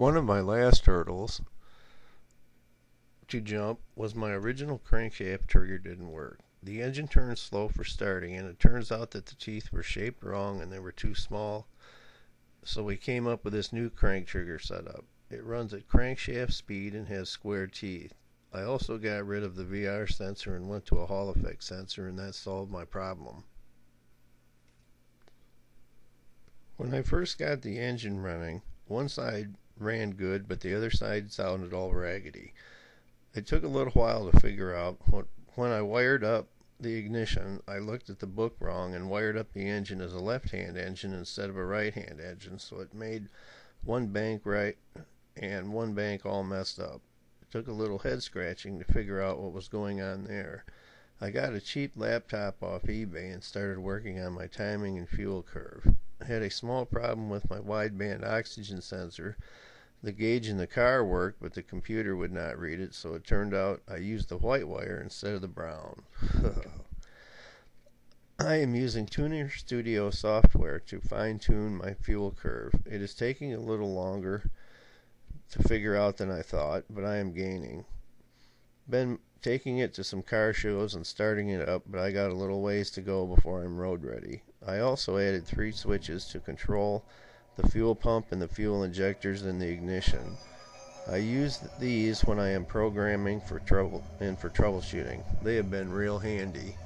One of my last hurdles to jump was my original crankshaft trigger didn't work. The engine turned slow for starting, and it turns out that the teeth were shaped wrong and they were too small. So we came up with this new crank trigger setup. It runs at crankshaft speed and has square teeth. I also got rid of the VR sensor and went to a Hall effect sensor, and that solved my problem. When I first got the engine running, one side ran good, but the other side sounded all raggedy. It took a little while to figure out. When I wired up the ignition, I looked at the book wrong and wired up the engine as a left-hand engine instead of a right-hand engine, so it made one bank right and one bank all messed up. It took a little head scratching to figure out what was going on there. I got a cheap laptop off eBay and started working on my timing and fuel curve. I had a small problem with my wideband oxygen sensor. The gauge in the car worked, but the computer would not read it, so it turned out I used the white wire instead of the brown. I am using Tuner Studio software to fine-tune my fuel curve. It is taking a little longer to figure out than I thought, but I am gaining. Been taking it to some car shows and starting it up, but I got a little ways to go before I'm road ready. I also added 3 switches to control the fuel pump and the fuel injectors in the ignition. I use these when I am programming for troubleshooting. They have been real handy.